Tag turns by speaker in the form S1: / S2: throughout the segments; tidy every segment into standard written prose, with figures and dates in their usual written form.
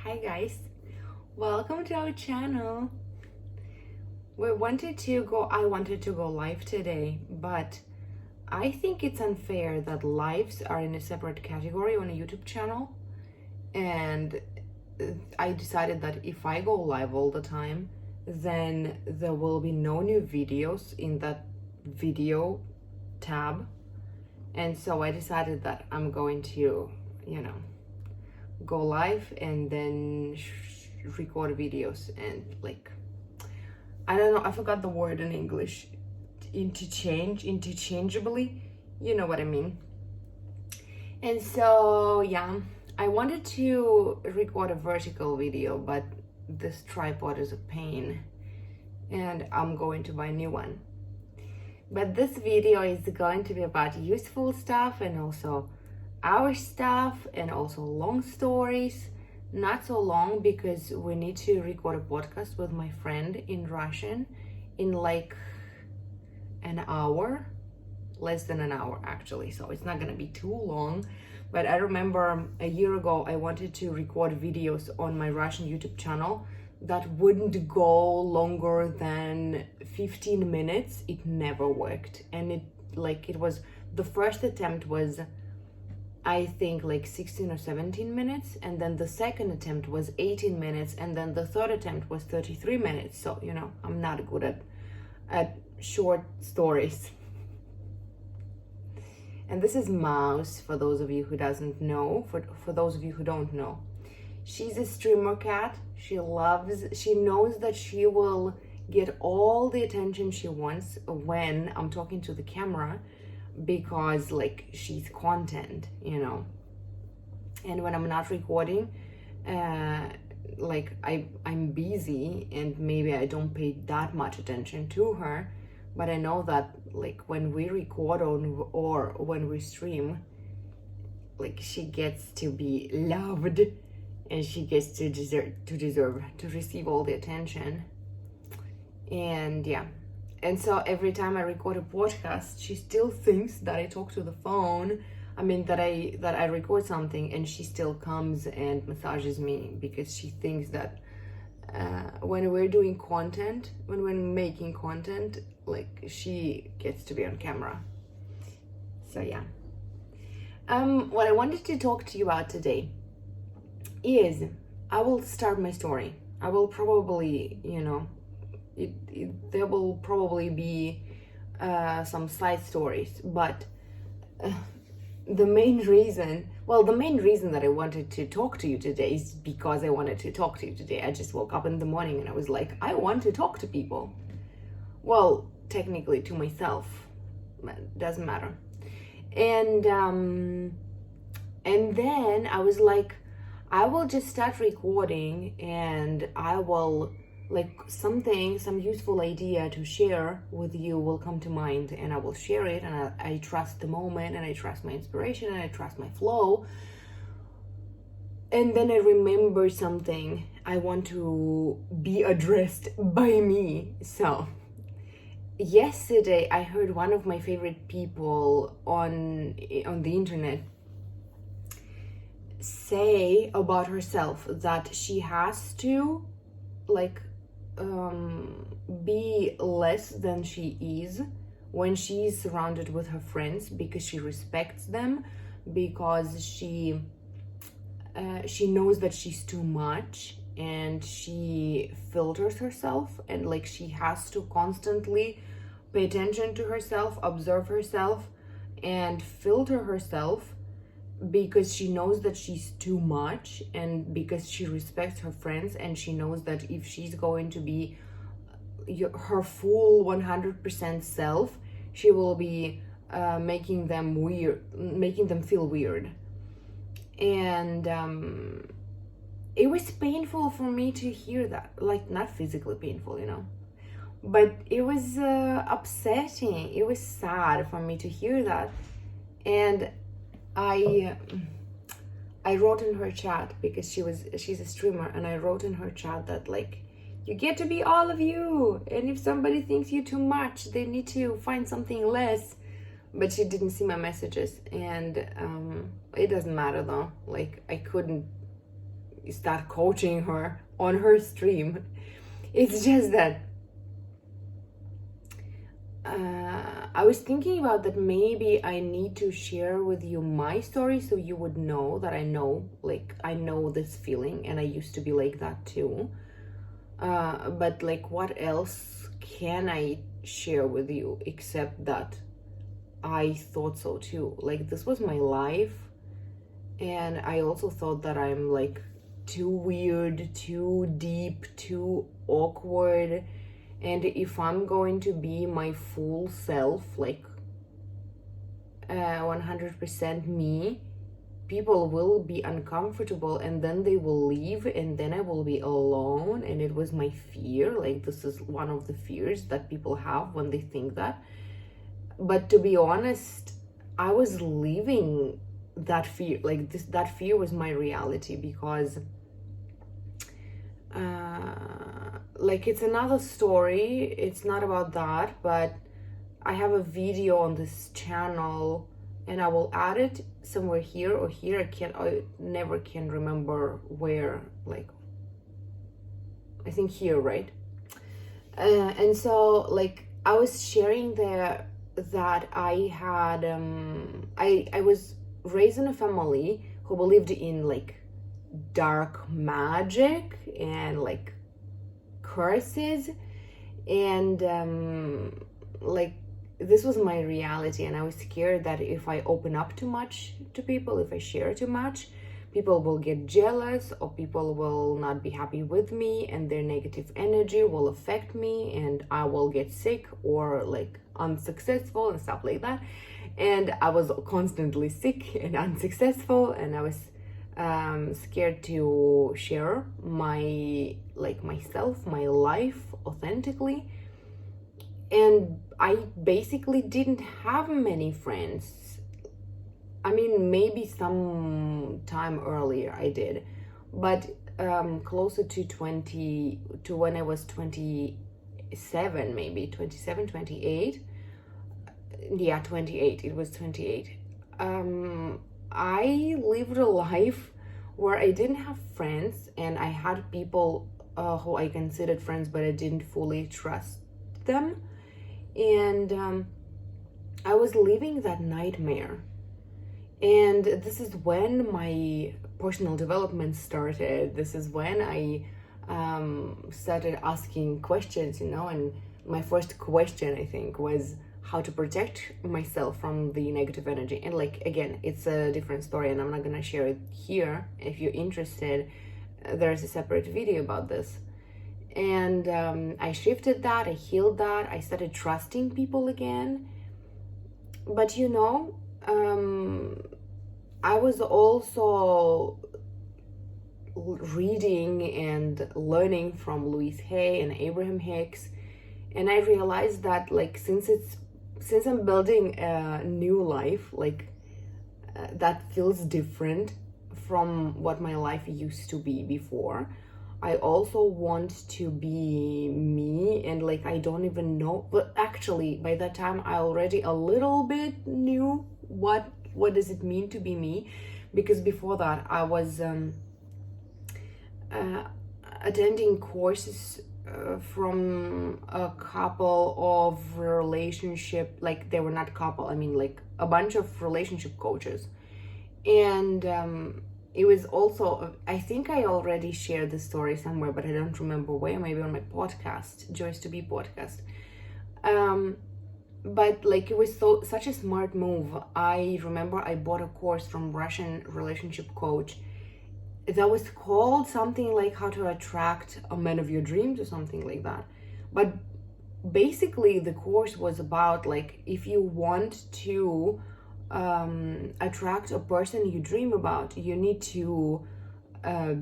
S1: Hi guys, welcome to our channel. I wanted to go live today, but I think it's unfair that lives are in a separate category on a YouTube channel, and I decided that if I go live all the time, then there will be no new videos in that video tab. And so I decided that I'm going to, go live and then record videos and I don't know, I forgot the word in English. Interchangeably, you know what I mean. And so yeah, I wanted to record a vertical video, but this tripod is a pain and I'm going to buy a new one. But this video is going to be about useful stuff and also our stuff and also long stories. Not so long because we need to record a podcast with my friend in Russian in like an hour, less than an hour actually, so it's not gonna be too long. But I remember a year ago I wanted to record videos on my Russian YouTube channel that wouldn't go longer than 15 minutes. It never worked, and it was, the first attempt was I think like 16 or 17 minutes, and then the second attempt was 18 minutes, and then the third attempt was 33 minutes. So I'm not good at short stories. And this is Mouse, for those of you who doesn't know, for those of you who don't know. She's a streamer cat. She knows that she will get all the attention she wants when I'm talking to the camera, because she's content, and when I'm not recording, I'm busy and maybe I don't pay that much attention to her. But I know that when we record or when we stream, she gets to be loved and she gets to receive all the attention. And yeah. And so every time I record a podcast, she still thinks that I talk to the phone. I mean, that I record something, and she still comes and massages me because she thinks that when we're doing content, when we're making content, she gets to be on camera. So yeah. What I wanted to talk to you about today is, I will start my story. I will probably, there will probably be some side stories, but the main reason that I wanted to talk to you today is because I wanted to talk to you today. I just woke up in the morning and I was like, I want to talk to people. Well, technically to myself, but it doesn't matter. And then I was like, I will just start recording, and I will some useful idea to share with you will come to mind, and I will share it, and I trust the moment, and I trust my inspiration, and I trust my flow. And then I remember something I want to be addressed by me. So yesterday I heard one of my favorite people on the internet say about herself that she has to be less than she is when she's surrounded with her friends, because she respects them, because she knows that she's too much, and she filters herself, and she has to constantly pay attention to herself, observe herself, and filter herself, because she knows that she's too much, and because she respects her friends, and she knows that if she's going to be her full 100% self, she will be making them feel weird. And it was painful for me to hear that, not physically painful, but it was upsetting. It was sad for me to hear that. And I wrote in her chat, because she's a streamer, and I wrote in her chat that you get to be all of you, and if somebody thinks you too much, they need to find something less. But she didn't see my messages, and it doesn't matter though. I couldn't start coaching her on her stream. It's just that I was thinking about that maybe I need to share with you my story so you would know that I know this feeling, and I used to be like that too. But like, what else can I share with you except that I thought so too? Like, this was my life, and I also thought that I'm like too weird, too deep, too awkward. And if I'm going to be my full self, like 100% me, people will be uncomfortable, and then they will leave, and then I will be alone. And it was my fear. Like, this is one of the fears that people have when they think that. But to be honest, I was living that fear. Like, that fear was my reality, because like, it's another story. It's not about that, but I have a video on this channel, and I will add it somewhere here or here. I never can remember where. Like, I think here, right? And so, like, I was sharing there that I had I was raised in a family who believed in like dark magic and like curses, and like, this was my reality. And I was scared that if I open up too much to people, if I share too much, people will get jealous, or people will not be happy with me, and their negative energy will affect me, and I will get sick or like unsuccessful and stuff like that. And I was constantly sick and unsuccessful, and I was scared to share myself, my life authentically. And I basically didn't have many friends. I mean, maybe some time earlier I did, but closer to when I was 27, maybe 27, 28. Yeah, 28. It was 28. I lived a life where I didn't have friends, and I had people who I considered friends, but I didn't fully trust them. And I was living that nightmare. And this is when my personal development started. This is when I started asking questions, and my first question, I think, was how to protect myself from the negative energy. And like, again, it's a different story, and I'm not gonna share it here. If you're interested, there's a separate video about this. And I shifted that, I healed that, I started trusting people again. But I was also reading and learning from Louise Hay and Abraham Hicks, and I realized that, like, since I'm building a new life, like, that feels different from what my life used to be before. I also want to be me, and like, I don't even know, but actually by that time I already a little bit knew what does it mean to be me, because before that I was attending courses from a couple of relationship, like, they were not couple, I mean like a bunch of relationship coaches. And it was also, I think I already shared this story somewhere, but I don't remember where, maybe on my podcast, Joyce to Be podcast. But like, it was such a smart move. I remember I bought a course from Russian relationship coach that was called something like How to Attract a Man of Your Dreams or something like that. But basically the course was about, like, if you want to attract a person you dream about, you need to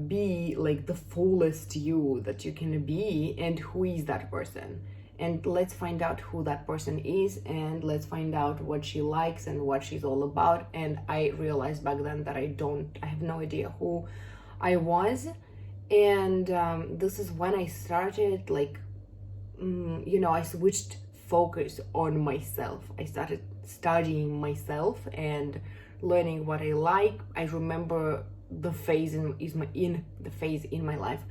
S1: be like the fullest you that you can be. And who is that person? And let's find out who that person is, and let's find out what she likes and what she's all about. And I realized back then that I have no idea who I was. And this is when I started, like, I switched focus on myself. I started studying myself and learning what I like. I remember the phase in my life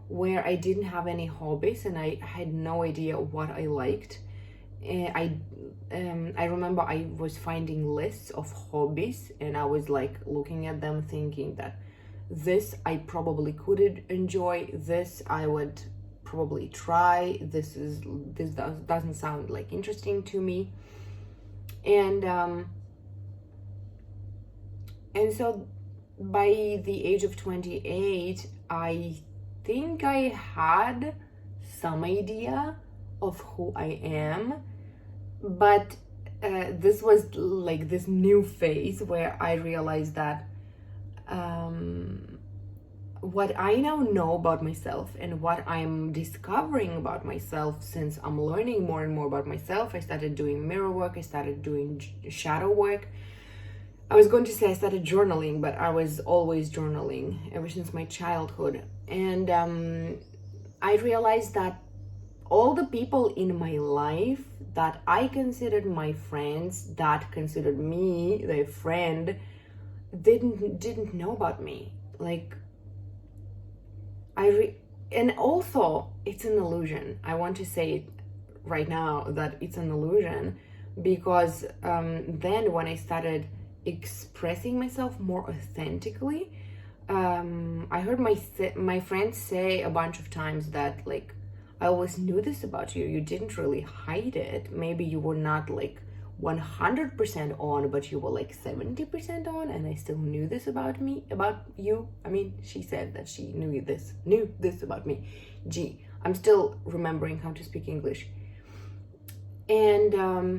S1: where I didn't have any hobbies and I had no idea what I liked. And I remember I was finding lists of hobbies and I was like looking at them thinking that this I probably could enjoy, this I would probably try, this doesn't sound like interesting to me. And so by the age of 28, I think I had some idea of who I am, but this was like this new phase where I realized that what I now know about myself and what I'm discovering about myself, since I'm learning more and more about myself, I started doing mirror work, I started doing shadow work. I was going to say I started journaling, but I was always journaling ever since my childhood. And I realized that all the people in my life that I considered my friends, that considered me their friend, didn't know about me. Like, and also it's an illusion. I want to say it right now that it's an illusion, because then when I started expressing myself more authentically, I heard my friends say a bunch of times that, like, I always knew this about you. You didn't really hide it. Maybe you were not like 100% on, but you were like 70% on, and I still knew this about you. I mean, she said that she knew this about me. Gee, I'm still remembering how to speak English. And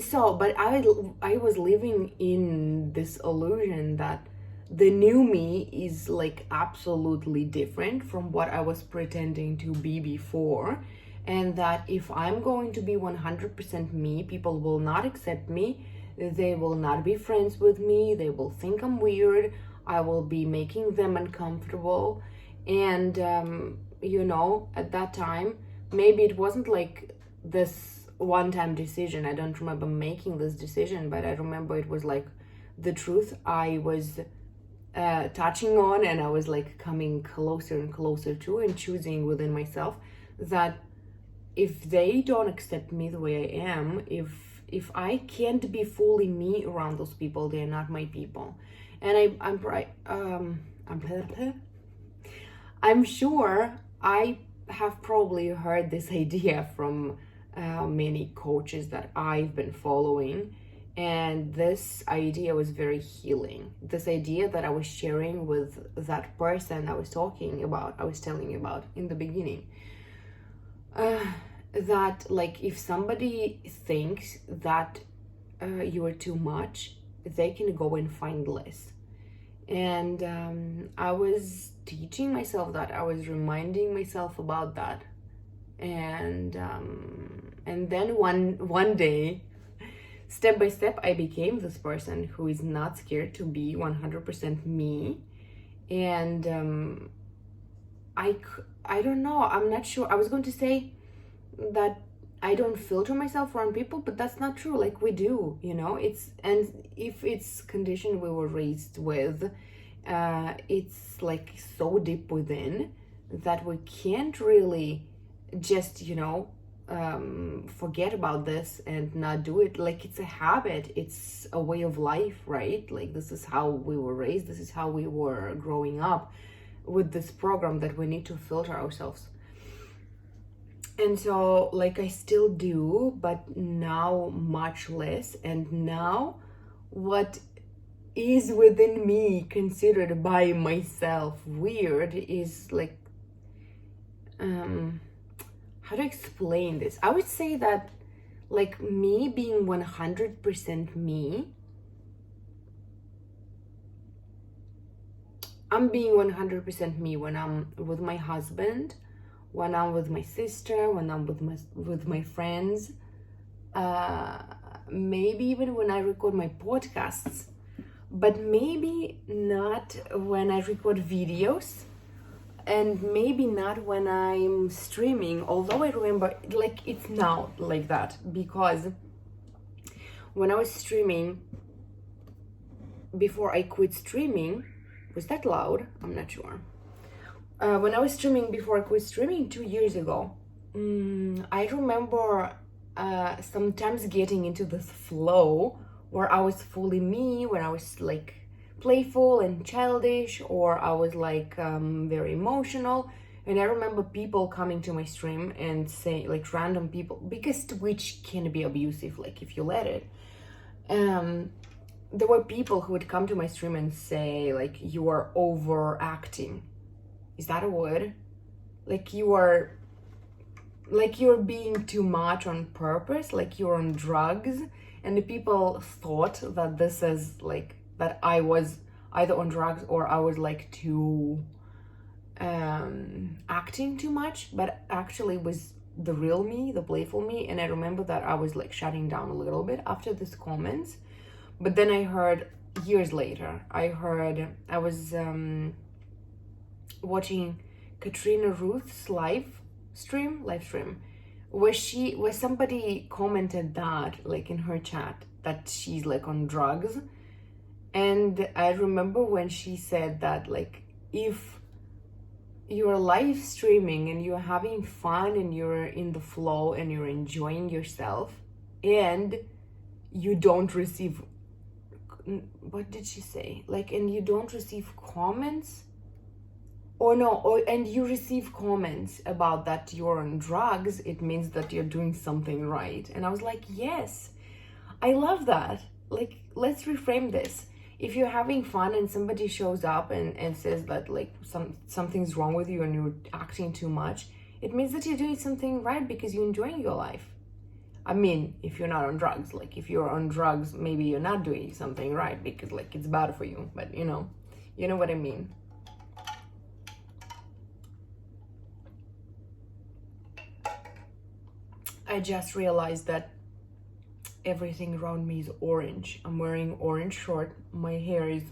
S1: so, but I was living in this illusion that the new me is like absolutely different from what I was pretending to be before, and that if I'm going to be 100% me, people will not accept me, they will not be friends with me, they will think I'm weird, I will be making them uncomfortable. And at that time, maybe it wasn't like this one-time decision. I don't remember making this decision, but I remember it was like the truth I was touching on, and I was like coming closer and closer to, and choosing within myself that if they don't accept me the way I am, if I can't be fully me around those people, they're not my people. And I'm sure I have probably heard this idea from many coaches that I've been following. And this idea was very healing. This idea that I was sharing with that person I was telling you about in the beginning. That, like, if somebody thinks that you are too much, they can go and find less. And I was teaching myself that. I was reminding myself about that. And then one day, step by step, I became this person who is not scared to be 100% me. And I don't know, I'm not sure. I was going to say that I don't filter myself around people, but that's not true. Like, we do, and if it's condition we were raised with, it's like so deep within that we can't really just, forget about this and not do it. Like, it's a habit, it's a way of life, right? Like, this is how we were raised, this is how we were growing up, with this program that we need to filter ourselves. And so, like, I still do, but now much less. And now what is within me considered by myself weird is like, how to explain this? I would say that, like, me being 100% me, I'm being 100% me when I'm with my husband, when I'm with my sister, when I'm with my friends, maybe even when I record my podcasts, but maybe not when I record videos, and maybe not when I'm streaming. Although I remember, like, it's now like that, because when I was streaming before I quit streaming, was that loud? I'm not sure. When I was streaming, before I quit streaming 2 years ago, I remember sometimes getting into this flow where I was fully me, where I was like playful and childish, or I was like very emotional. And I remember people coming to my stream and saying, like random people, because Twitch can be abusive, like if you let it. There were people who would come to my stream and say, like, you are overacting. Is that a word? Like you're being too much on purpose, like you're on drugs. And the people thought that this is like, that I was either on drugs or I was like too acting too much, but actually was the real me, the playful me. And I remember that I was like shutting down a little bit after these comments. But then I heard years later, I was watching Katrina Ruth's live stream, where somebody commented that, like in her chat, that she's like on drugs. And I remember when she said that, like, if you're live streaming and you're having fun and you're in the flow and you're enjoying yourself and you don't receive, what did she say? Like, and you don't receive comments, and you receive comments about that you're on drugs, it means that you're doing something right. And I was like, yes, I love that. Like, let's reframe this. If you're having fun and somebody shows up and says that like something's wrong with you and you're acting too much, it means that you're doing something right because you're enjoying your life. I mean, if you're not on drugs, like if you're on drugs, maybe you're not doing something right because like it's bad for you, but you know what I mean. I just realized that everything around me is orange. I'm wearing orange short, my hair is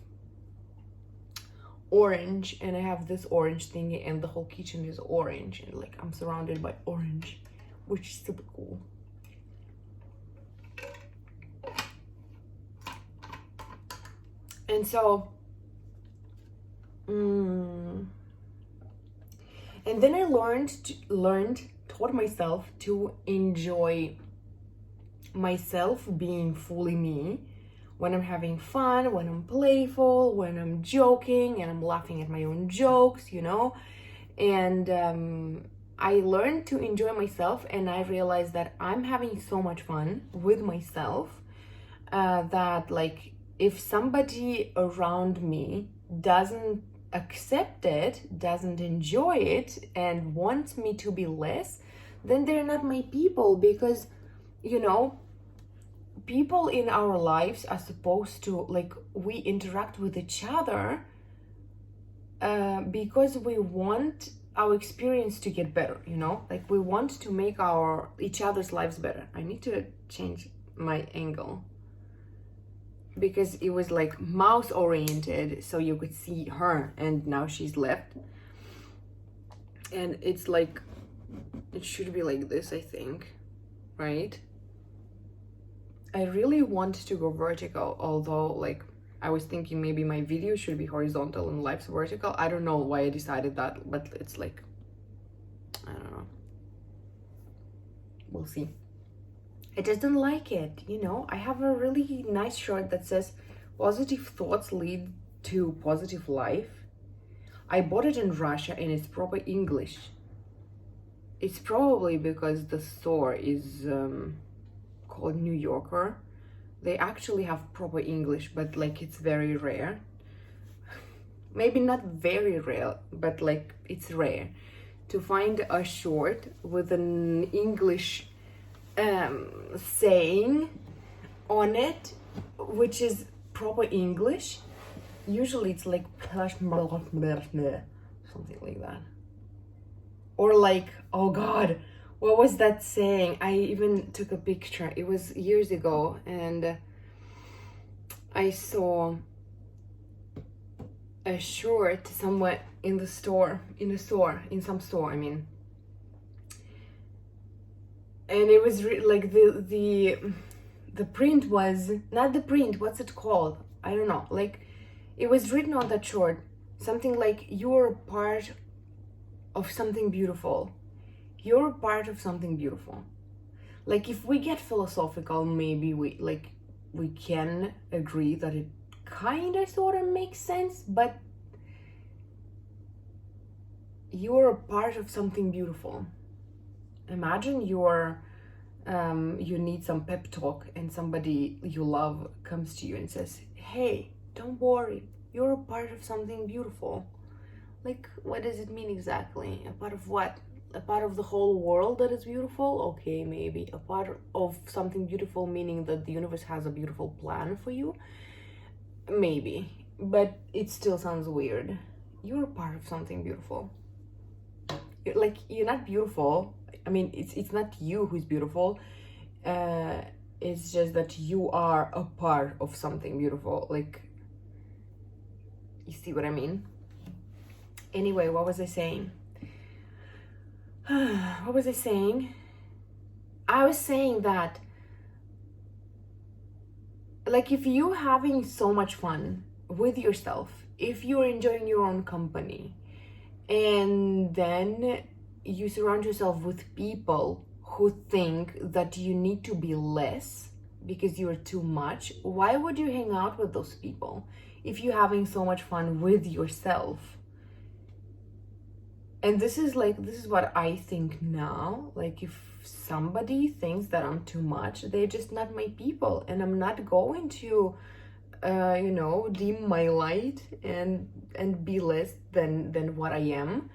S1: orange, and I have this orange thingy, and the whole kitchen is orange, and like I'm surrounded by orange, which is super cool. And so and then I taught myself to enjoy myself being fully me when I'm having fun, when I'm playful, when I'm joking and I'm laughing at my own jokes, and I learned to enjoy myself, and I realized that I'm having so much fun with myself that like if somebody around me doesn't accept it, doesn't enjoy it, and wants me to be less, then they're not my people. Because people in our lives are supposed to, like, we interact with each other because we want our experience to get better, like we want to make each other's lives better. I need to change my angle because it was like mouse oriented, so you could see her, and now she's left, and it's like, it should be like this, I think, right? I really want to go vertical, although like I was thinking maybe my video should be horizontal and life's vertical. I don't know why I decided that, but it's like, I don't know. We'll see. I just don't like it, I have a really nice shirt that says positive thoughts lead to positive life. I bought it in Russia and it's proper English. It's probably because the store is called New Yorker. They actually have proper English, but like it's very rare. Maybe not very rare, but like it's rare to find a short with an English saying on it, which is proper English. Usually it's like something like that, or like, oh god, what was that saying? I even took a picture. It was years ago, and I saw a short somewhere in some store, I mean. And it was like the print was not the print, what's it called? I don't know. Like, it was written on that short, something like, you're a part of something beautiful. You're a part of something beautiful. Like, if we get philosophical, maybe we can agree that it kind of sort of makes sense, but you're a part of something beautiful. Imagine you need some pep talk and somebody you love comes to you and says, hey, don't worry, you're a part of something beautiful. Like, what does it mean exactly? A part of what? A part of the whole world that is beautiful? Okay, maybe. A part of something beautiful, meaning that the universe has a beautiful plan for you? Maybe. But it still sounds weird. You're a part of something beautiful. You're not beautiful. I mean, it's not you who's beautiful. It's just that you are a part of something beautiful. Like, you see what I mean? Anyway, what was I saying? What was I saying? I was saying that, like, if you're having so much fun with yourself, if you're enjoying your own company, and then you surround yourself with people who think that you need to be less because you're too much, why would you hang out with those people if you're having so much fun with yourself? And this is what I think now. Like, if somebody thinks that I'm too much, they're just not my people, and I'm not going to dim my light and be less than what I am,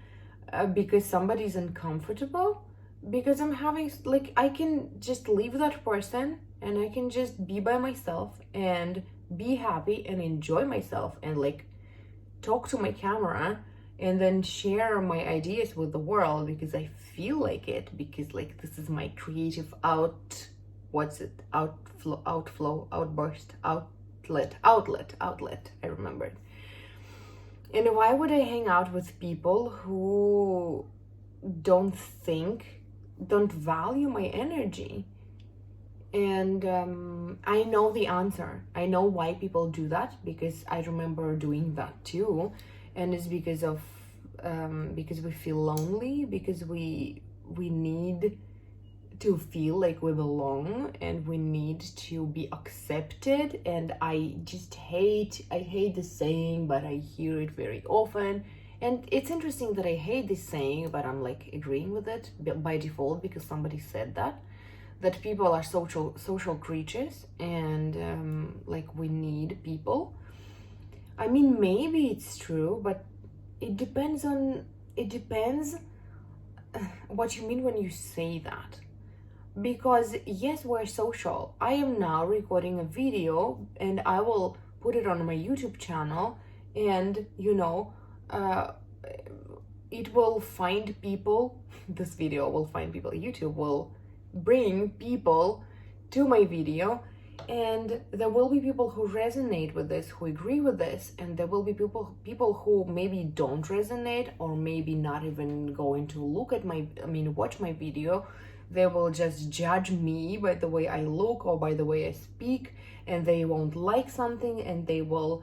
S1: because somebody's uncomfortable, because I'm having, like, I can just leave that person and I can just be by myself and be happy and enjoy myself and, like, talk to my camera and then share my ideas with the world because I feel like it, because, like, this is my creative outburst, outlet, I remembered. And why would I hang out with people who don't value my energy? And I know the answer. I know why people do that, because I remember doing that too. And it's because we feel lonely, because we need to feel like we belong, and we need to be accepted. And I hate this saying, but I hear it very often. And it's interesting that I hate this saying, but I'm, like, agreeing with it by default, because somebody said that people are social creatures, and like, we need people. I mean, maybe it's true, but it depends what you mean when you say that. Because yes, we're social. I am now recording a video and I will put it on my YouTube channel, and it will find people. This video will find people. YouTube will bring people to my video, and there will be people who resonate with this, who agree with this, and there will be people who maybe don't resonate, or maybe not even going to watch my video. They will just judge me by the way I look or by the way I speak, and they won't like something, and they will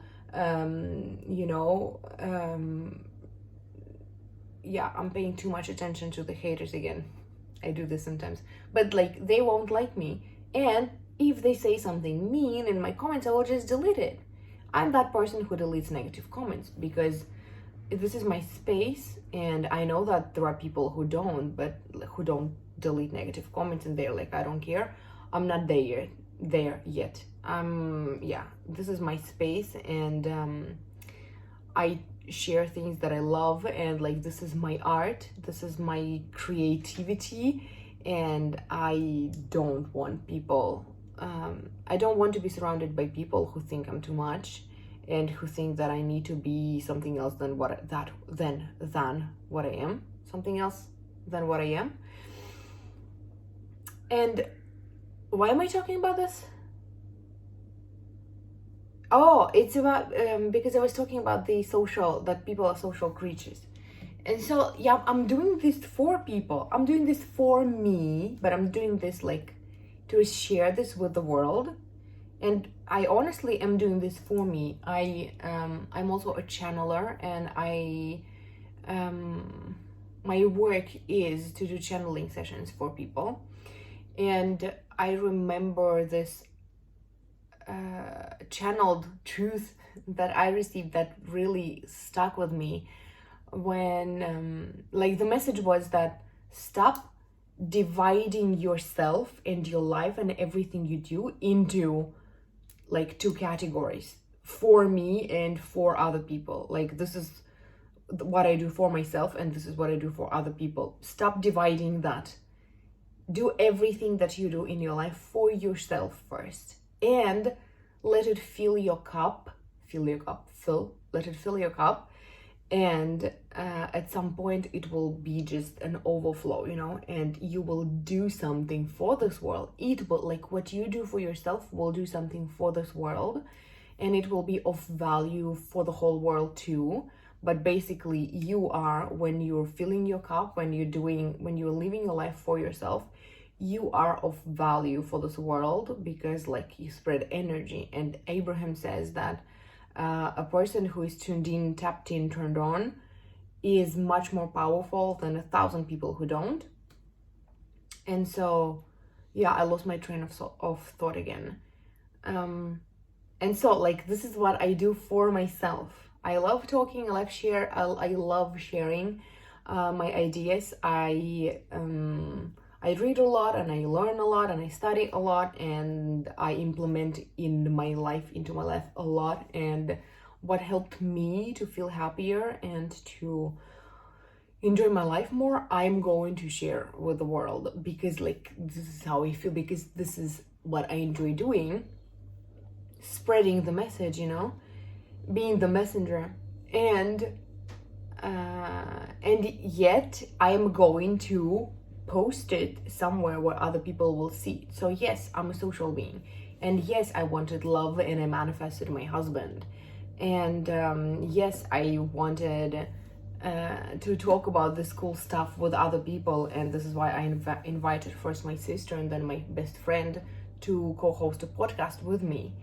S1: yeah, I'm paying too much attention to the haters again. I do this sometimes, but, like, they won't like me. And if they say something mean in my comments, I will just delete it. I'm that person who deletes negative comments, because this is my space, and I know that there are people who don't delete negative comments, and they're like, I don't care. I'm not there yet. This is my space, and I share things that I love, and, like, this is my art, this is my creativity, and I don't want to be surrounded by people who think I'm too much, and who think that I need to be something else than what I am. Something else than what I am. And why am I talking about this? Oh, it's about because I was talking about that people are social creatures. And so, yeah, I'm doing this for people. I'm doing this for me, but I'm doing this, like, to share this with the world. And I honestly am doing this for me. I'm also a channeler, and my work is to do channeling sessions for people. And I remember this channeled truth that I received that really stuck with me when like the message was that stop dividing yourself and your life and everything you do into like two categories, for me and for other people. Like, this is what I do for myself and this is what I do for other people. Stop dividing that. Do everything that you do in your life for yourself first, and let it fill your cup. Let it fill your cup, and at some point it will be just an overflow, you know, and you will do something for this world. It will, like, what you do for yourself will do something for this world, and it will be of value for the whole world too. But basically, you are, when you're filling your cup, when you're living your life for yourself, you are of value for this world, because like you spread energy. And Abraham says that a person who is tuned in, tapped in, turned on is much more powerful than 1,000 people who don't. And so, yeah, I lost my train of thought again. And so, like, this is what I do for myself. I love talking. I love sharing my ideas. I read a lot, and I learn a lot, and I study a lot, and I implement into my life a lot. And what helped me to feel happier and to enjoy my life more, I'm going to share with the world, because like this is how I feel, because this is what I enjoy doing, spreading the message, you know, being the messenger. And yet I am going to post it somewhere where other people will see it. So yes, I'm a social being, and yes, I wanted love and I manifested my husband, and yes, I wanted to talk about this cool stuff with other people, and this is why I invited first my sister and then my best friend to co-host a podcast with me.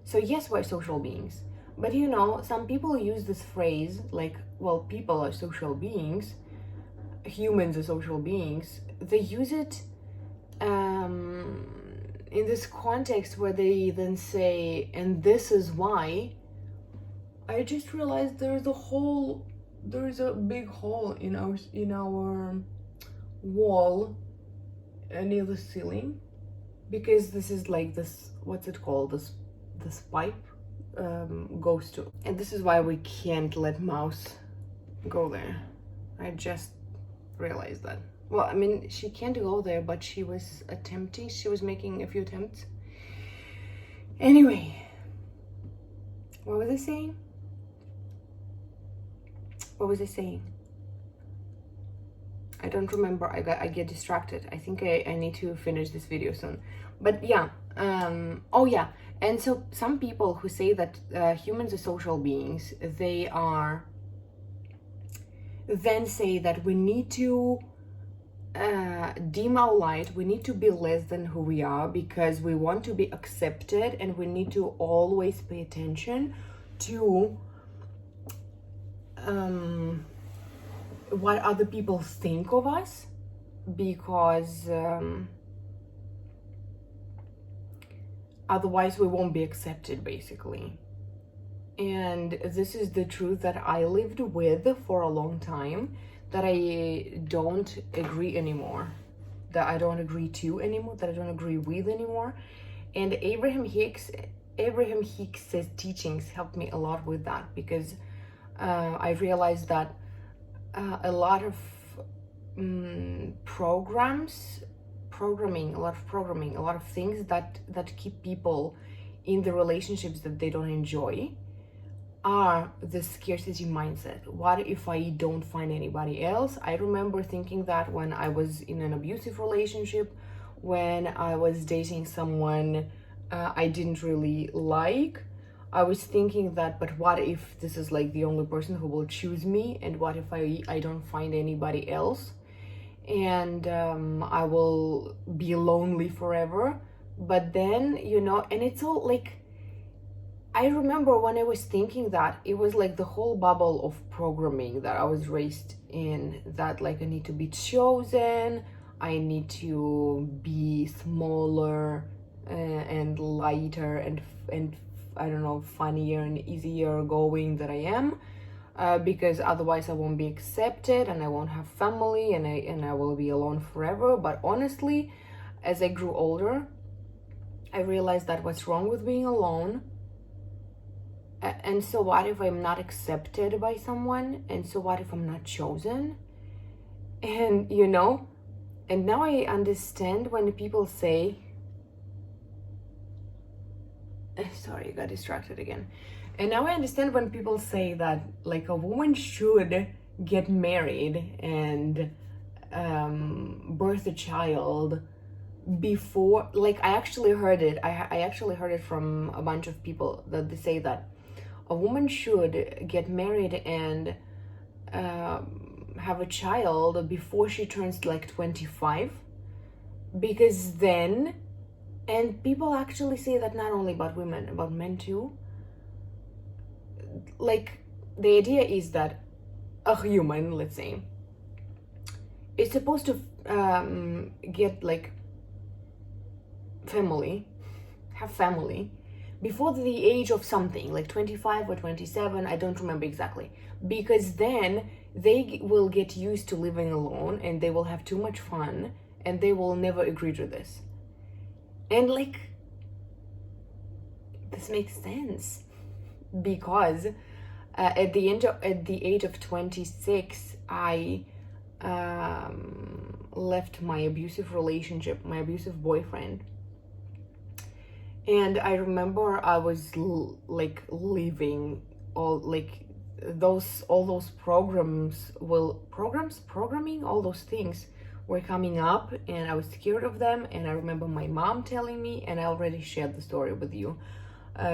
S1: So yes, we're social beings. But you know, some people use this phrase like, well, people are social beings, humans are social beings. They use it in this context where they then say, and this is why. I just realized there's a big hole in our wall near the ceiling, because this is like this, what's it called, this pipe goes to, and this is why we can't let mouse go there. I just realized that. Well, I mean, she can't go there, but she was making a few attempts. Anyway, what was I saying? I don't remember. I get distracted. I think I need to finish this video soon. But yeah, oh yeah. And so some people who say that humans are social beings, they are then say that we need to dim our light, we need to be less than who we are because we want to be accepted, and we need to always pay attention to what other people think of us, because otherwise we won't be accepted, basically. And this is the truth that I lived with for a long time, that I don't agree anymore, that I don't agree to anymore, that I don't agree with anymore. And Abraham Hicks' teachings helped me a lot with that, because I realized that a lot of programming, a lot of things that keep people in the relationships that they don't enjoy are the scarcity mindset. What if I don't find anybody else? I remember thinking that when I was in an abusive relationship, when I was dating someone I didn't really like, I was thinking that, but what if this is like the only person who will choose me, and what if I don't find anybody else? and I will be lonely forever. But then, and it's all like, I remember when I was thinking that, it was like the whole bubble of programming that I was raised in, that like I need to be chosen, I need to be smaller, and lighter, and I don't know, funnier and easier going than I am, because otherwise I won't be accepted and I won't have family, and I will be alone forever. But honestly, as I grew older, I realized that what's wrong with being alone. And so what if I'm not accepted by someone? And so what if I'm not chosen? And and now I understand when people say, sorry, I got distracted again. And now I understand when people say that like a woman should get married and birth a child before, like I actually heard it. I actually heard it from a bunch of people, that they say that a woman should get married and have a child before she turns like 25, because then, and people actually say that not only about women, about men too, like the idea is that a human, let's say, is supposed to get like have family before the age of something, like 25 or 27, I don't remember exactly, because then they will get used to living alone and they will have too much fun and they will never agree to this. And like, this makes sense, because at the age of 26, I left my abusive relationship, my abusive boyfriend. And I remember I was like leaving all like all those programming, all those things were coming up, and I was scared of them. And I remember my mom telling me, and I already shared the story with you.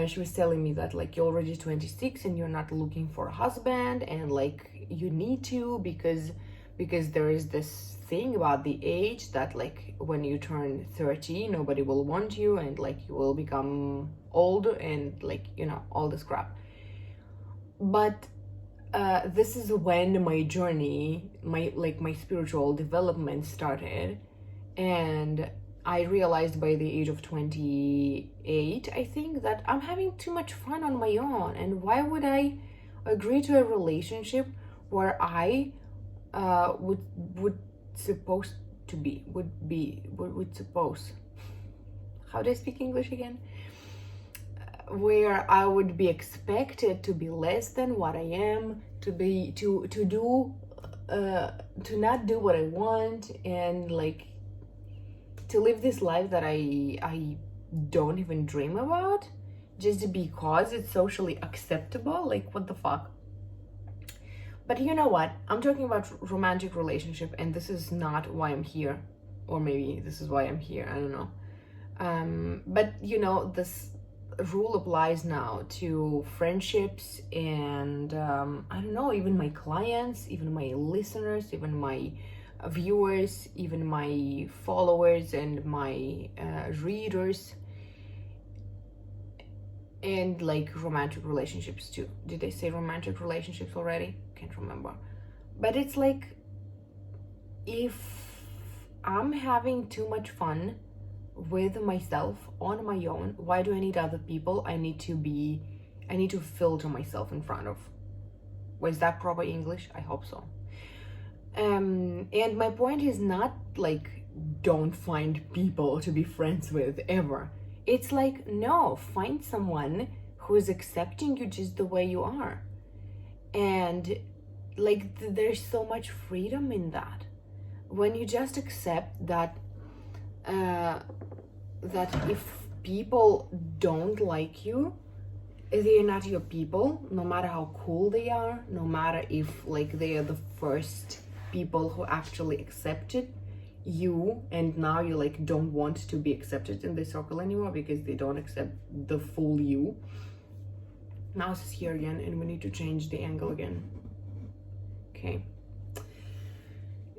S1: She was telling me that like, you're already 26 and you're not looking for a husband, and like you need to, because there is this thing about the age that like when you turn 30 nobody will want you, and like you will become old, and like all this crap. But this is when my journey, my spiritual development started, and I realized by the age of 28, I think, that I'm having too much fun on my own, and why would I agree to a relationship where I would suppose to be would suppose, how do I speak English again, where I would be expected to be less than what I am, to not do what I want, and like to live this life that I don't even dream about, just because it's socially acceptable. Like, what the fuck? But you know what? I'm talking about romantic relationship, and this is not why I'm here. Or maybe this is why I'm here, I don't know. But this rule applies now to friendships, and I don't know, even my clients, even my listeners, even my viewers, even my followers and my readers, and like romantic relationships too. Did I say romantic relationships already? Can't remember. But it's like, if I'm having too much fun with myself on my own, why do I need other people? I need to filter myself in front of. Was that proper English? I hope so. And my point is not like, don't find people to be friends with ever. It's like, no, find someone who is accepting you just the way you are. And like, there's so much freedom in that. When you just accept that if people don't like you, they're not your people, no matter how cool they are, no matter if like they are the first people who actually accepted you, and now you like don't want to be accepted in this circle anymore because they don't accept the full you. Mouse is here again, and we need to change the angle again. Okay.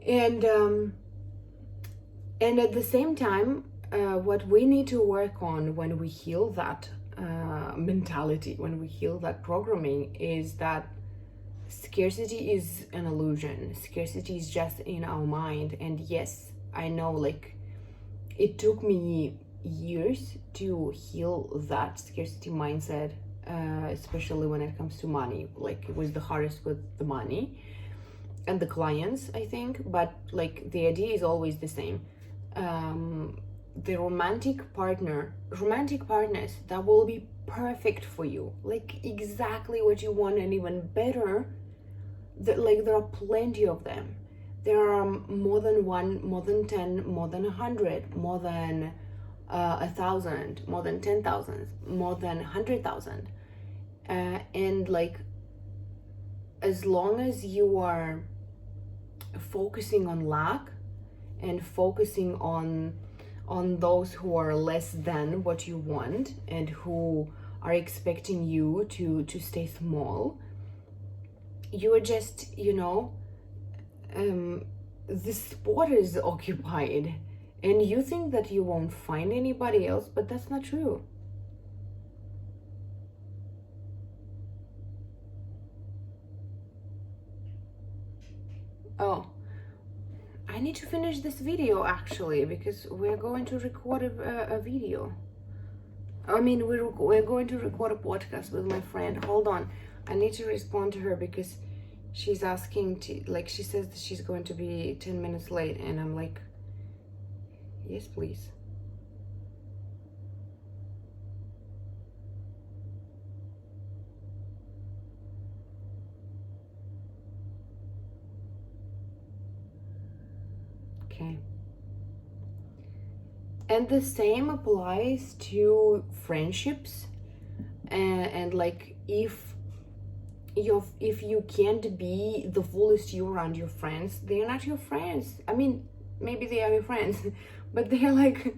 S1: And And at the same time, what we need to work on when we heal that mentality, when we heal that programming, is that scarcity is an illusion. Scarcity is just in our mind. And yes, I know, like, it took me years to heal that scarcity mindset, especially when it comes to money. Like, it was the hardest with the money and the clients, I think. But like, the idea is always the same. The romantic partners that will be perfect for you, like exactly what you want, and even better. Like, there are plenty of them. There are more than one, more than 10, more than 100, more than 1,000, more than 10,000, more than 100,000. And like, as long as you are focusing on lack and focusing on those who are less than what you want and who are expecting you to stay small, you are just, the spot is occupied, and you think that you won't find anybody else, but that's not true. Oh, I need to finish this video actually, because we're going to record a video. I mean, we're going to record a podcast with my friend. Hold on, I need to respond to her because she's asking to, like, she says that she's going to be 10 minutes late, and I'm like, yes, please. Okay. And the same applies to friendships, and like, if you can't be the fullest you around your friends, they're not your friends. I mean, maybe they are your friends, but they're like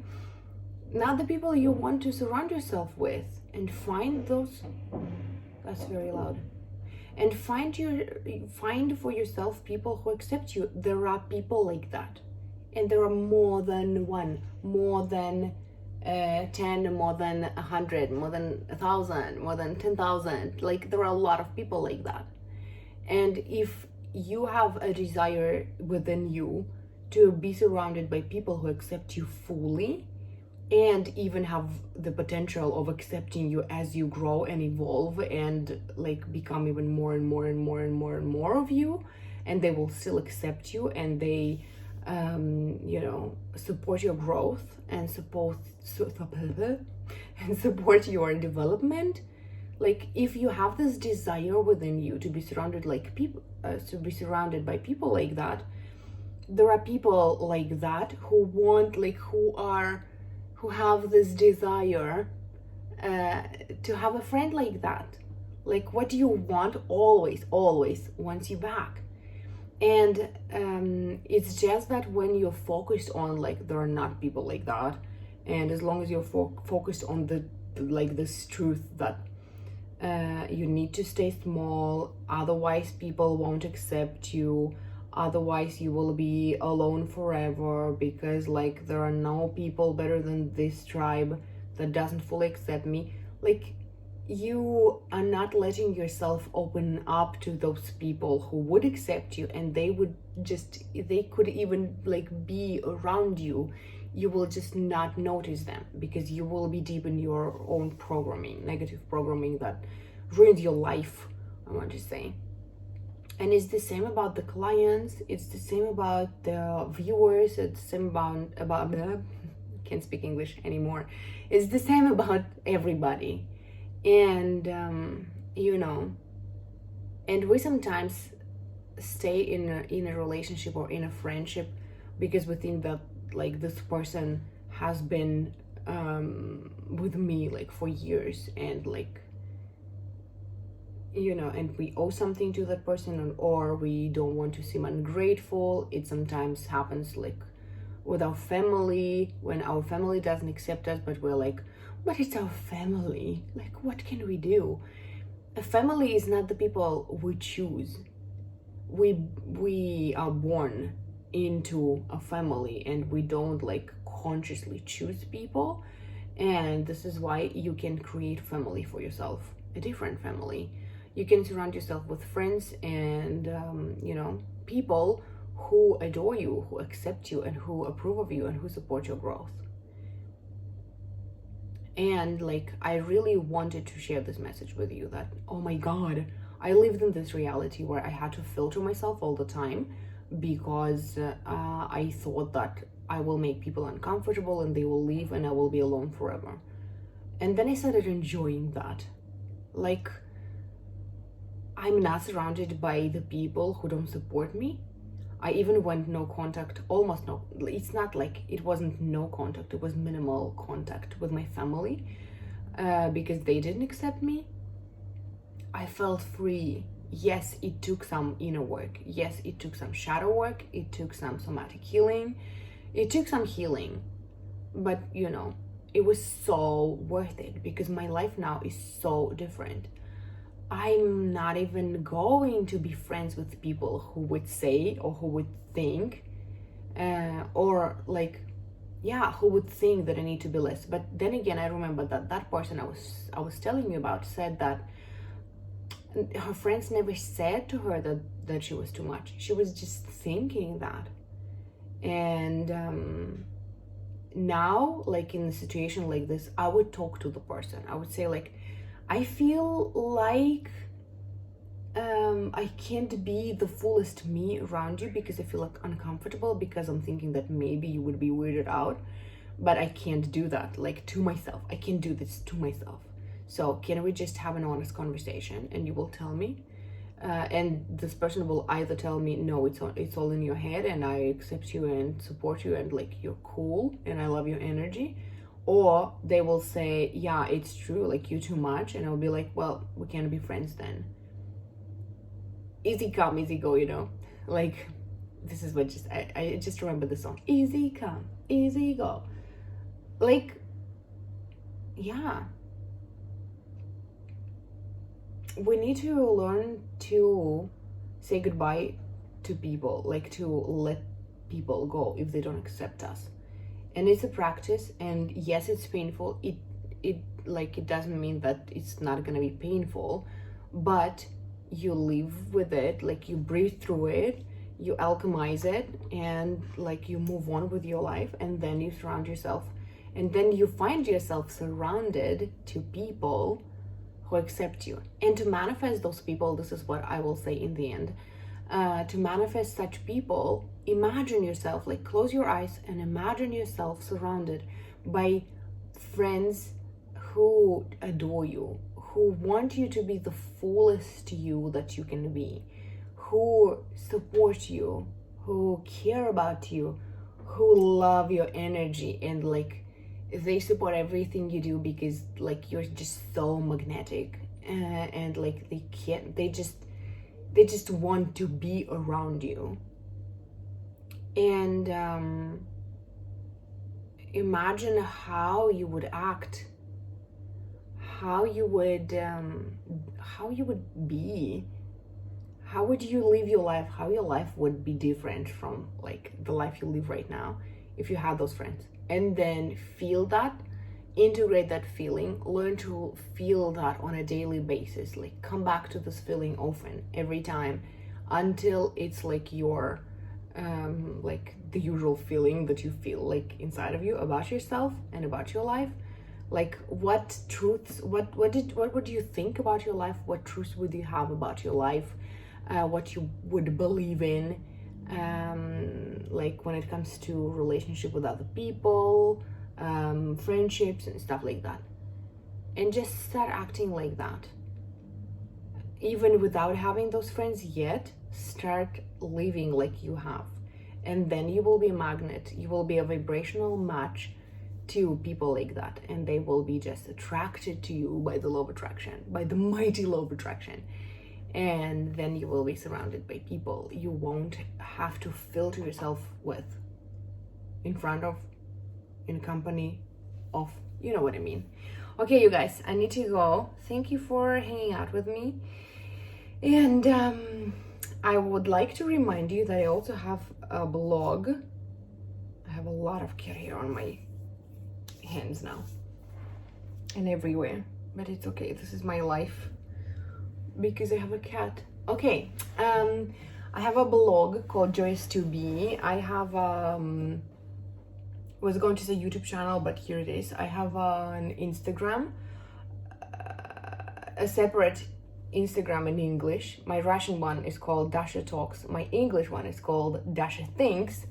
S1: not the people you want to surround yourself with. And find those, that's very loud, and find for yourself people who accept you. There are people like that, and there are more than one, more than 10, more than 100, more than 1,000, more than 10,000. Like, there are a lot of people like that. And if you have a desire within you to be surrounded by people who accept you fully, and even have the potential of accepting you as you grow and evolve and like become even more and more and more and more and more of you, and they will still accept you, and they support your growth and support your development. Like, if you have this desire within you to be surrounded by people like that, there are people like that who want, like, who have this desire to have a friend like that. Like, what do you want always wants you back. And it's just that when you're focused on, like, there are not people like that, and as long as you're focused on this truth that you need to stay small, otherwise people won't accept you, otherwise you will be alone forever, because like there are no people better than this tribe that doesn't fully accept me. Like, you are not letting yourself open up to those people who would accept you, and they could even like be around you. You will just not notice them because you will be deep in your own programming, negative programming that ruins your life, I want to say. And it's the same about the clients, it's the same about the viewers, it's the same about can't speak English anymore. It's the same about everybody. And and we sometimes stay in a relationship or in a friendship because we think that like this person has been with me like for years, and like and we owe something to that person, or we don't want to seem ungrateful. It sometimes happens like with our family, when our family doesn't accept us, but we're like, but it's our family, like what can we do? A family is not the people we choose. We are born into a family, and we don't like consciously choose people. And this is why you can create family for yourself, a different family. You can surround yourself with friends and people who adore you, who accept you, and who approve of you, and who support your growth. And like, I really wanted to share this message with you that, oh my God, I lived in this reality where I had to filter myself all the time because I thought that I will make people uncomfortable and they will leave and I will be alone forever. And then I started enjoying that. Like, I'm not surrounded by the people who don't support me. I even went no contact, almost no, it's not like it wasn't no contact, it was minimal contact with my family because they didn't accept me. I felt free. Yes, it took some inner work. Yes, it took some shadow work. It took some somatic healing. It took some healing. But, it was so worth it because my life now is so different. I'm not even going to be friends with people who would say or who would think who would think that I need to be less. But then again, I remember that person I was telling you about said that her friends never said to her that she was too much. She was just thinking that. And now, like in a situation like this, I would talk to the person. I would say like, I feel like I can't be the fullest me around you because I feel like uncomfortable because I'm thinking that maybe you would be weirded out, but I can't do that, like to myself. I can't do this to myself. So can we just have an honest conversation and you will tell me? And this person will either tell me, no, it's all in your head and I accept you and support you and like you're cool and I love your energy. Or they will say, yeah, it's true, like you're too much. And I'll be like, well, we can't be friends then. Easy come, easy go, Like, this is what I just remember the song. Easy come, easy go. Like, yeah. We need to learn to say goodbye to people, like to let people go if they don't accept us. And it's a practice, and yes, it's painful. It doesn't mean that it's not gonna be painful, but you live with it, like you breathe through it, you alchemize it, and like you move on with your life, and then you surround yourself, and then you find yourself surrounded to people who accept you. And to manifest those people, this is what I will say in the end, to manifest such people, imagine yourself, like close your eyes and imagine yourself surrounded by friends who adore you, who want you to be the fullest you that you can be, who support you, who care about you, who love your energy, and like they support everything you do because like you're just so magnetic, and like they just want to be around you. And imagine how you would act, how you would be, how would you live your life, how your life would be different from like the life you live right now if you had those friends. And then feel that, integrate that feeling, learn to feel that on a daily basis, like come back to this feeling often, every time, until it's like your like the usual feeling that you feel like inside of you about yourself and about your life. Like what truths, what would you think about your life, what truths would you have about your life, what you would believe in, like when it comes to relationship with other people, friendships and stuff like that. And just start acting like that. Even without having those friends yet, start living like you have. And then you will be a magnet, you will be a vibrational match to people like that, and they will be just attracted to you by the law of attraction, by the mighty law of attraction. And then you will be surrounded by people you won't have to filter yourself with, in front of, in company of, you know what I mean. Okay, you guys, I need to go. Thank you for hanging out with me. And I would like to remind you that I also have a blog. I have a lot of cat hair on my hands now and everywhere, but it's okay. This is my life because I have a cat. Okay, I have a blog called Joyous to Be. I have was going to say YouTube channel, but here it is. I have an Instagram, a separate Instagram in English. My Russian one is called Dasha Talks. My English one is called Dasha Thinks.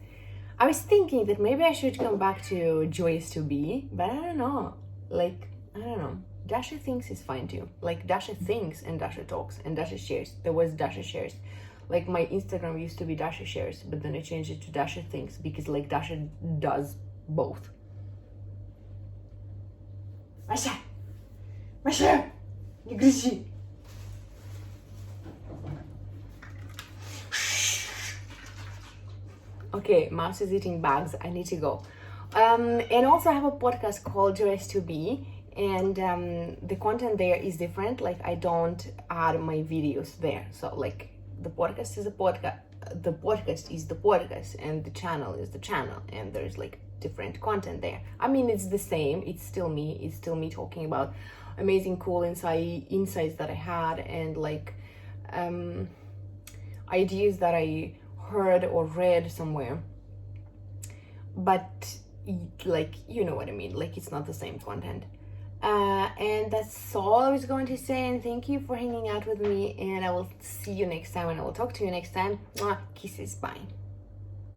S1: I was thinking that maybe I should come back to Joyous to Be, but I don't know. Like, I don't know. Dasha Thinks is fine too. Like Dasha Thinks and Dasha Talks and Dasha Shares. There was Dasha Shares. Like my Instagram used to be Dasha Shares, but then I changed it to Dasha Thinks because like Dasha does both. Masha! Masha! Не грызи! Okay, mouse is eating bags. I need to go. And also I have a podcast called Joyous to Be, and the content there is different. Like I don't add my videos there. So like the podcast is a podcast, the podcast is the podcast, and the channel is the channel, and there's like different content there. I mean, it's the same. It's still me talking about amazing, cool insights that I had, and like ideas that I heard or read somewhere, but like, you know what I mean, like it's not the same content. And that's all I was going to say, and thank you for hanging out with me, and I will see you next time, and I will talk to you next time. Mwah, kisses, bye.